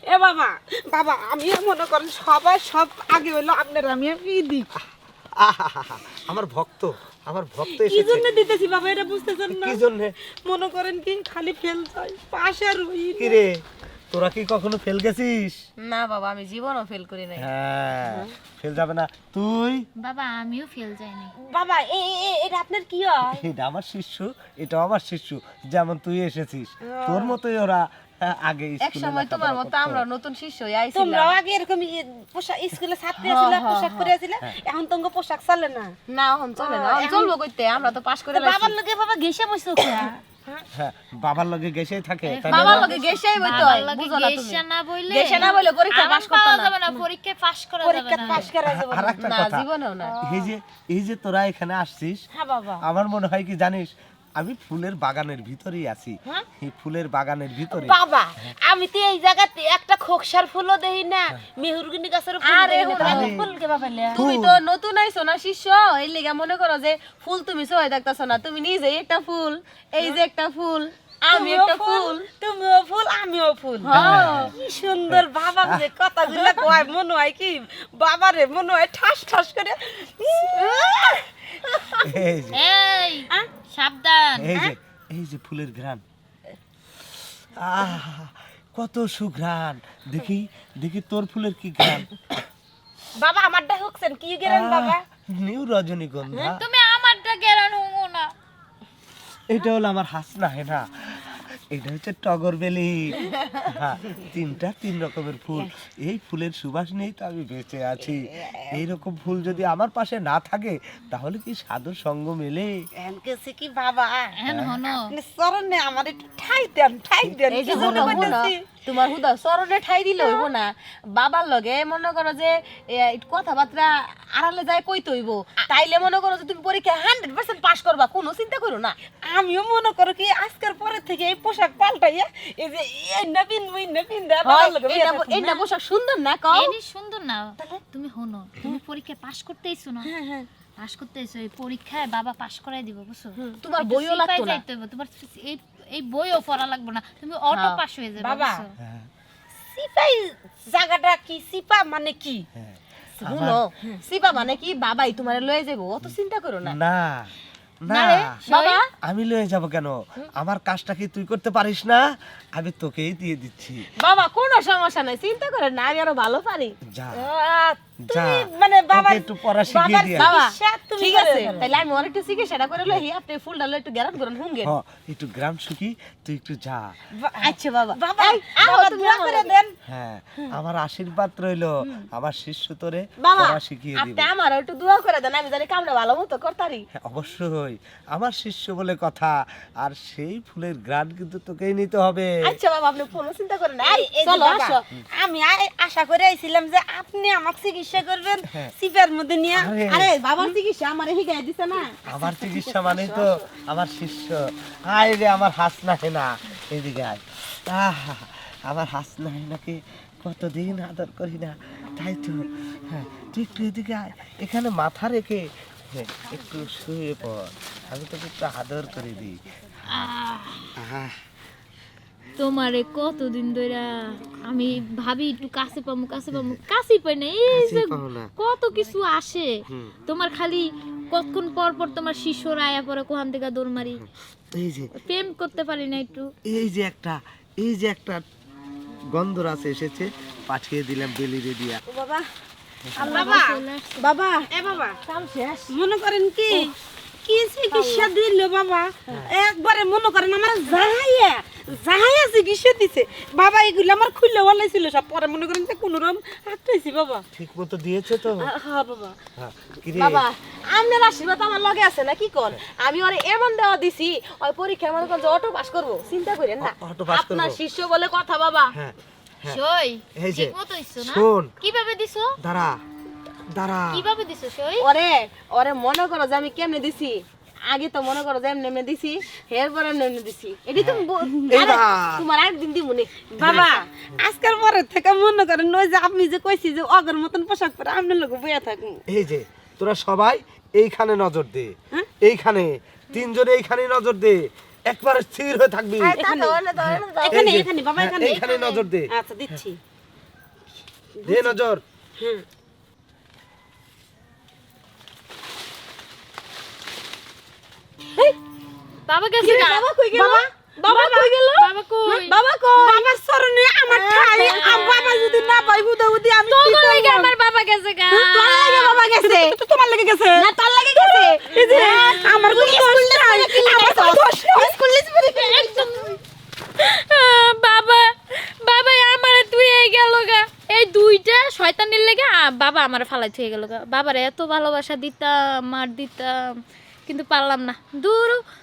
এ বাবা বাবা আমি মনে করেন সবাই সব আগে হইলো আপনার আমি দিই আহা আমার ভক্ত কি এসেছে। জন্য দিতেছি বাবা এটা বুঝতেছেন না কি জন্য? মনে করেন কি খালি ফেল যায় পাশে রই কি রে তোরা কি কখনো ফেল গেছিস? না বাবা আমি জীবনও ফেল করি নাই। হ্যাঁ ফেল যাবে না তুই। বাবা আমিও ফেল যাইনি। বাবা এটা আপনার কি হয় এটা আমার শিষ্য, এটা আমার শিষ্য, যেমন তুই এসেছিস তোর মতোই ওরা আগে এক স্কুলে সময় তোমার লেখাপড়া মতো করতো। আমরা নতুন শিষ্য তোমরাও আইছিলাম। আগে এরকম পোশাক স্কুলে ছাত্রী ছিল পোশাক পরে ছিল এখন তোমাকে পোশাক চলে না না এখন চলে না, এখন চলবো কইতে, আমরা তো পাস করে বাবার লগে বাবা ঘেসে বসে হ্যাঁ বাবার লগে গেছেই থাকে তাই না? বাবার লগে গেছেই বইতো বাবার লগে বুঝো না তুমি গেসা না বইলে গেসে না বলে পরীক্ষা পাস করতে পাওয়া না। যাবে না, পরীক্ষায় পাস করা যাবে পরীক্ষা না। পাস করা যাবে আর একটা না কথা, জীবনেও না। এই যে তোরা এখানে আসছিস, হ্যাঁ বাবা আমার মনে হয় কি জানিস আমি ফুলের বাগানের ভিতরেই আছি। হ্যাঁ? এই ফুলের বাগানের ভিতরে বাবা আমি তো এই জায়গাতে একটা খোকসার ফুলও দেই না মেহরুগিনি গাছের ফুল আরে দেই না হুড়া। তাহলে ফুল কে বাবা লে তুমি তো নতুন আইছো না শিষ্য, এই লেগা মনে করো যে ফুল তুমি সবাই দেখতাছো না, তুমি নিজে একটা ফুল, এই যে একটা ফুল, আমি একটা ফুল। তুমিও ফুল আমিও ফুল হ্যাঁ। কি সুন্দর বাবা যে কথাগুলো কয় মনে হয় কি বাবারে মনে হয় ঠাস ঠাস করে এই যে এই সাবধান। এই যে ফুলের ঘ্রাণ, কত সুঘ্রাণ। দেখি দেখি তোর ফুলের কি ঘ্রাণ। বাবা আমারটা হোকছেন কি গেলেন বাবা নিউ রজনীগন্ধা। তুমি আমারটা গেরান হুমো না। এটা হলো আমার হাসনা হেনা, এটা হচ্ছে টগর বেলি। হ্যাঁ, তিন রকমের ফুল। এই ফুলের সুবাস নেই তো আমি বেঁচে আছি। এইরকম ফুল যদি আমার পাশে না থাকে তাহলে কি সাধুর সঙ্গ মেলে? এনকেছে কি বাবা এখন হনো আপনি চরণে আমার একটু ঠাই দেন এই যে কি জন্য হলো হলো, কইতাছি? তোমার হুদা চরণে ঠাই দিলে হইব না, বাবার লগে মনে করো যে একটু কথাবার্তা আড়ালে যায় কইতে হইব, তাইলে মনে করো যে তুমি পরীক্ষা 100% পাস করবা, কোনো চিন্তা করো না। আমিও মনে করো কি আজকের পরে থেকে এই পোশাক পাল্টাইয়া এই যে এই নবীন দা হয়, বাবার লগে বিয়ে থাকুন, এই না পোশাক সুন্দর না কও? এনি সুন্দর না। তুমি হনো, তুমি পরীক্ষায় পাস করতে আইছো না, পাস করতে আইছো, এই পরীক্ষায় বাবা পাস করাই দিব বুঝছো। তোমার একটু বইও সিপাই লাগতো না। যাইতে হইব, তোমার এই এই বইও পড়া লাগবে না, তুমি অটো হ্যাঁ। পাস হয়ে যাবে বাবা। বুঝছো? হ্যাঁ, সিপাই জায়গাটা কি সিপা মানে কি হ্যাঁ। শুনো, সিপা মানে কি বাবাই তোমারে লয়ে যাবো, অত চিন্তা করো না। না না রে, বাবা আমি লয়ে যাব কেন? আমার কাজটা কি তুই করতে পারিস না? আমি তোকেই দিয়ে দিচ্ছি। বাবা কোনো সমস্যা নাই, চিন্তা করেন না, আমি আরো ভালো পারি। যা তুমি যা, মানে বাবা তোকে একটু পড়া শিখিয়ে বাবার দিয়ে বাবা চিকিৎসা তুমি ঠিক করে আছে, ফেলো। তাইলে আমি অনেকটা চিকিৎসাটা করে লই, আপনি ফুলটা লই একটু গ্যারান করেন হুঙ্গে। হ, একটু গ্রাম সুখী তুই একটু যা। আচ্ছা বাবা, বাবা এই, আহো বাবা তুমি দোয়া আমার করে লগে। দেন হ্যাঁ আমার আশীর্বাদ রইলো, আমার শিষ্য তোরে বাবা পড়া শিখিয়ে আপনি দিবে। আমার একটু দোয়া করে দেন, আমি জানি কামটা ভালো মতো করতারি। হ্যাঁ, অবশ্যই আমার শিষ্য বলে কথা, আর সেই ফুলের গ্রান কিন্তু তোকেই নিতে হবে। আচ্ছা বাবা আপনি কোনো চিন্তা করেন না, এই, এই যে চলো বাবা, আসো। আমি আশা করে আইছিলাম যে আপনি আমাকে চিকিৎসা করবেন হ্যাঁ। সিপার মধ্যে নিয়ে আরে, আরে বাবার চিকিৎসা আমারে হিগাই দিছে না। আমার চিকিৎসা মানে তো আমার শিষ্য। আয় রে আমার হাসনা হেনা, এদিকে আয়। আহা, আমার হাসনা হেনাকে কতদিন আদর করি না, তাই তো। হ্যাঁ তুই একটু এদিকে আয়, এখানে মাথা রেখে হ্যাঁ, একটু শুয়ে পড়, আমি তোকে একটু আদর করে দিই। আহ, তোমারে কতদিন ধরে আমি ভাবি একটু কাছে পামু কাছে পাই না, এই যে কাছে পাও না। কত কিছু আসে হুম। তোমার, খালি কতক্ষণ পর পর তোমার শিষ্যরা আয়া পরে কোহান থেকে দৌড় মারি, এই যে প্রেম করতে পারি না একটু। এই যে একটা গন্ধরাজ এসেছে, পাঠিয়ে দিলাম বেলিরে দিয়া। ও বাবা আল্লাহ বাবা চলে আসছে। বাবা এ বাবা কাম শেষ। মনে করেন কি কি চিকিৎসা দিল বাবা একবারে মনে করেন আমার জাহাইয়া চিকিৎসা দিছে বাবা এগুলো আমার খুললে বলাইছিল সব পরে মনে করেন যে কোনো রকম হাঁটাইছি বাবা ঠিক মতো দিয়েছে তো? হ্যাঁ বাবা হ্যাঁ, কিরে? বাবা আপনার আশীর্বাদ আমার লগে আছে না, কি কোন? আমি ওরে এমন দেওয়া দিছি, ওই পরীক্ষা মনে করেন যে অটো পাস করবো, চিন্তা করেন না। অটো পাস করবো? আপনার শিষ্য বলে কথা বাবা। হ্যাঁ হ্যাঁ, সই এই যে, ঠিক মতো হইছো না? শোন। কিভাবে দিছো? দাঁড়া দাঁড়া। কিভাবে দিছো সই? ওরে মনে করো যে আমি কেমনে দিছি, আগে তো মনে করো যে এমনি এমনি দিছি, এরপরে এমনি দিছি, এটি তুমি এবার। তোমার একদিন দিব নে বাবা আজকের পরে থেকে মনে করেন ওই যে আপনি যে কইছি যে অগর মতন পোশাক পরে আপনার লোক বইয়া থাকুন এই যে তোরা সবাই এইখানে নজর দে, এইখানে তিনজনে এইখানে নজর দে। একবার স্থির হয়ে থাকবি এখানে এই যে, এখানে বাবা হ্যাঁ, এখানে এইখানে নজর দে আচ্ছা দিচ্ছি দে নজর হ্যাঁ বাবা গেছে গা বাবা কই গেল বাবা কই গেল বাবা কই বাবা কই বাবার চরণে আমার ঠাই বাবা যদি না পাই বুদা বুদি আমি কি তোর লাগি করব? আমার বাবা গেছে গা তোর লাগে বাবা গেছে তো তোমার লাগে গেছে না তোর লাগে গেছে এই যে আমার কোনো দোষ নাই আমার কোনো দোষ নাই একদম বাবা বাবা আমারে তুই গেল গা এই দুইটা শয়তানের লেগে বাবা আমারে ফালাই থুয়ে গেল গা বাবারে এত ভালোবাসা দিতাম মার দিতাম কিন্তু পারলাম না দূর